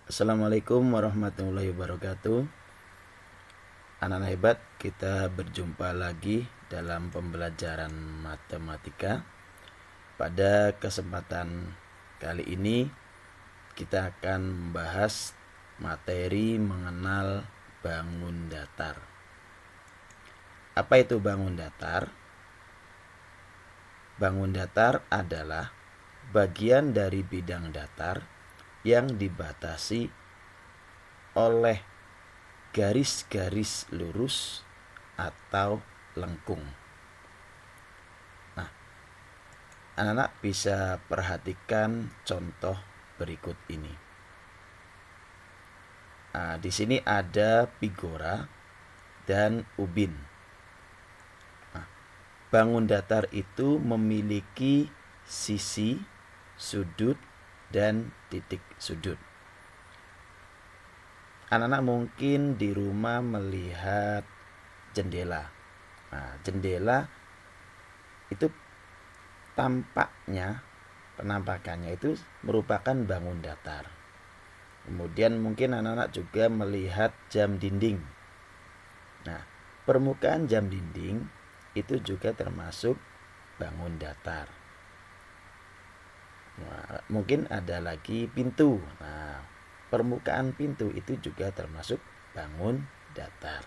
Assalamualaikum warahmatullahi wabarakatuh. Anak-anak hebat, kita berjumpa lagi dalam pembelajaran matematika. Pada kesempatan kali ini kita akan membahas materi mengenal bangun datar. Apa itu bangun datar? Bangun datar adalah bagian dari bidang datar yang dibatasi oleh garis-garis lurus atau lengkung. Nah, anak-anak bisa perhatikan contoh berikut ini. Nah, di sini ada Pigora dan Ubin. Nah, bangun datar itu memiliki sisi, sudut, dan titik sudut. Anak-anak mungkin di rumah melihat jendela. Nah, jendela itu penampakannya itu merupakan bangun datar. Kemudian mungkin anak-anak juga melihat jam dinding. Nah, permukaan jam dinding itu juga termasuk bangun datar. Nah, mungkin ada lagi pintu. Nah, permukaan pintu itu juga termasuk bangun datar.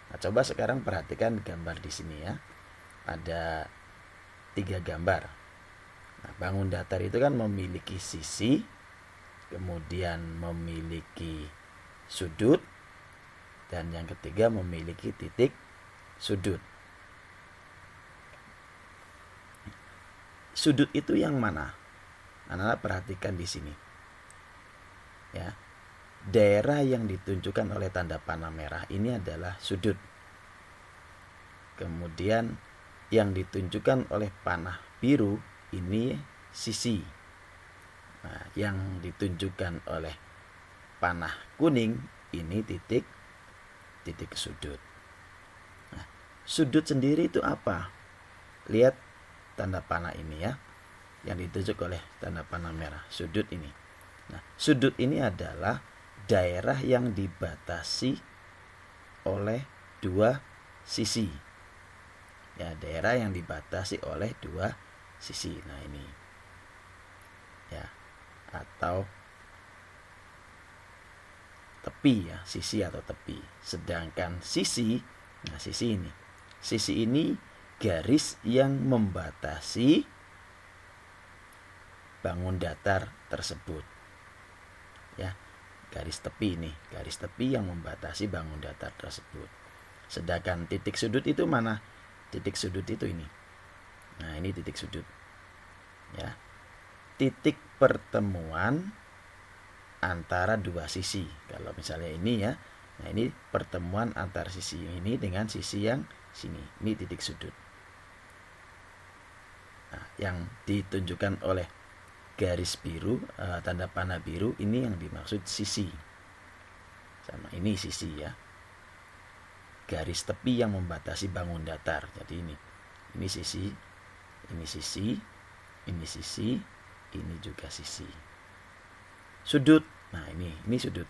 Nah, coba sekarang perhatikan gambar di sini ya. Ada 3 gambar. Nah, bangun datar itu kan memiliki sisi, kemudian memiliki sudut, dan yang ketiga memiliki titik sudut. Sudut itu yang mana? Anak-anak perhatikan di sini. Ya. Daerah yang ditunjukkan oleh tanda panah merah ini adalah sudut. Kemudian yang ditunjukkan oleh panah biru ini sisi. Nah, yang ditunjukkan oleh panah kuning ini titik sudut. Nah, sudut sendiri itu apa? Lihat tanda panah ini ya, yang ditunjuk oleh tanda panah merah, sudut ini. Nah, sudut ini adalah daerah yang dibatasi oleh 2 sisi. Ya, daerah yang dibatasi oleh 2 sisi. Nah, ini. Ya, atau tepi ya, sisi atau tepi. Sedangkan sisi, nah sisi ini. Sisi ini garis yang membatasi bangun datar tersebut. Ya, garis tepi ini, garis tepi yang membatasi bangun datar tersebut. Sedangkan titik sudut itu mana? Titik sudut itu ini. Nah, ini titik sudut. Ya. Titik pertemuan antara 2 sisi. Kalau misalnya ini ya. Nah, ini pertemuan antara sisi ini dengan sisi yang sini. Ini titik sudut. Nah, yang ditunjukkan oleh garis biru, tanda panah biru, ini yang dimaksud sisi. Sama ini sisi ya. Garis tepi yang membatasi bangun datar. Jadi ini sisi, ini sisi, ini sisi, ini juga sisi. Sudut. Nah, ini sudut.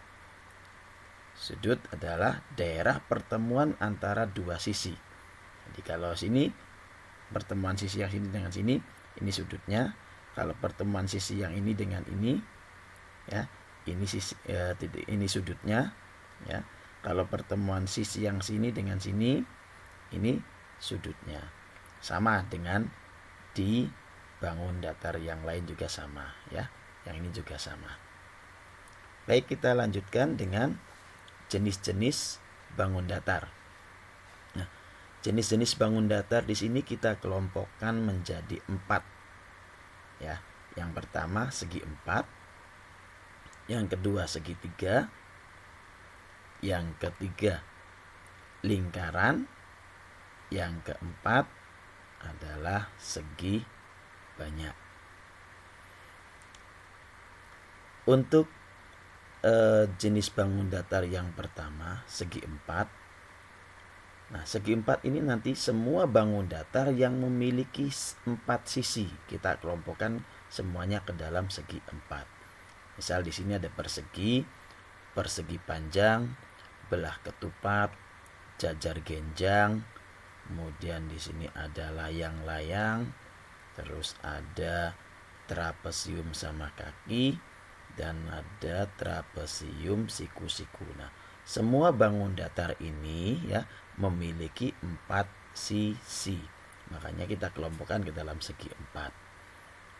Sudut adalah daerah pertemuan antara 2 sisi. Jadi kalau sini pertemuan sisi yang sini dengan sini, ini sudutnya. Kalau pertemuan sisi yang ini dengan ini, ya, ini sisi, ini sudutnya, ya. Kalau pertemuan sisi yang sini dengan sini, ini sudutnya. Sama dengan di bangun datar yang lain juga sama, ya. Yang ini juga sama. Baik, kita lanjutkan dengan jenis-jenis bangun datar. Nah, jenis-jenis bangun datar di sini kita kelompokkan menjadi 4. Ya, yang pertama segi 4, yang kedua segitiga, yang ketiga lingkaran, yang keempat adalah segi banyak. Untuk jenis bangun datar yang pertama segi 4. Nah, segi 4 ini nanti semua bangun datar yang memiliki 4 sisi kita kelompokkan semuanya ke dalam segi 4. Misal di sini ada persegi, persegi panjang, belah ketupat, jajar genjang, kemudian di sini ada layang-layang, terus ada trapesium sama kaki, dan ada trapesium siku-siku. Nah, semua bangun datar ini ya memiliki 4 sisi. Makanya kita kelompokkan ke dalam segi 4.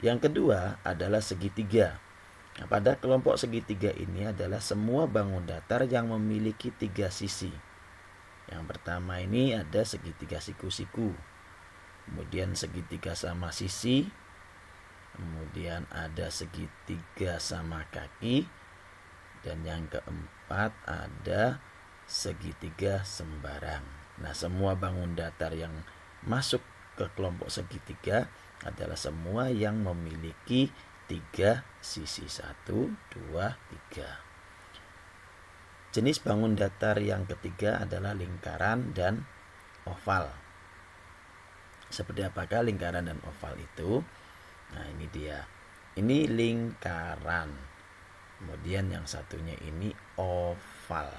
Yang kedua adalah segitiga. Nah, pada kelompok segitiga ini adalah semua bangun datar yang memiliki 3 sisi. Yang pertama ini ada segitiga siku-siku, kemudian segitiga sama sisi, kemudian ada segitiga sama kaki, dan yang keempat ada segitiga sembarang. Nah, semua bangun datar yang masuk ke kelompok segitiga adalah semua yang memiliki 3 sisi. 1, 2, 3. Jenis bangun datar yang ketiga adalah lingkaran dan oval. Seperti apakah lingkaran dan oval itu? Nah, ini dia. Ini lingkaran. Kemudian yang satunya ini oval.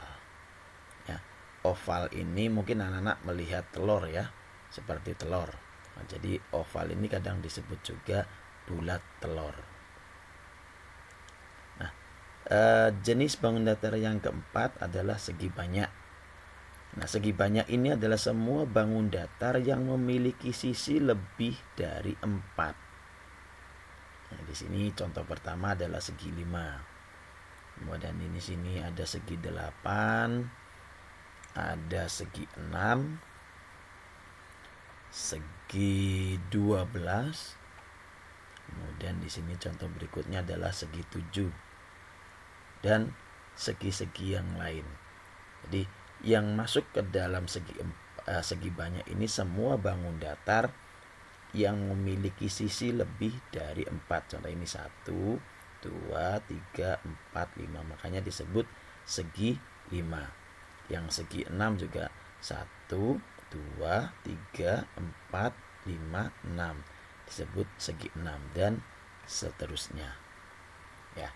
Ya, oval ini mungkin anak-anak melihat telur ya, seperti telur. Nah, jadi oval ini kadang disebut juga bulat telur. Nah, jenis bangun datar yang keempat adalah segi banyak. Nah, segi banyak ini adalah semua bangun datar yang memiliki sisi lebih dari 4. Nah, di sini contoh pertama adalah segi 5. Kemudian di sini ada segi 8, ada segi 6, segi 12. Kemudian di sini contoh berikutnya adalah segi 7 dan segi-segi yang lain. Jadi yang masuk ke dalam segi banyak ini semua bangun datar yang memiliki sisi lebih dari 4. Contoh ini 1, 2, 3, 4, 5. Makanya disebut segi 5. Yang segi 6 juga 1, 2, 3, 4, 5, 6. Disebut segi 6 dan seterusnya. Ya.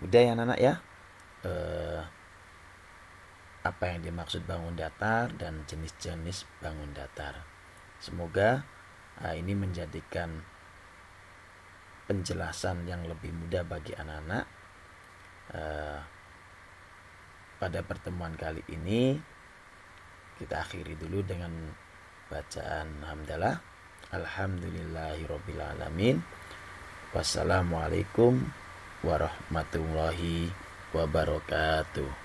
Udah ya anak-anak ya. Apa yang dimaksud bangun datar dan jenis-jenis bangun datar. Semoga ini menjadikan penjelasan yang lebih mudah bagi anak-anak. Pada pertemuan kali ini kita akhiri dulu dengan bacaan hamdalah. Alhamdulillahirobbilalamin. Wassalamualaikum warahmatullahi wabarakatuh.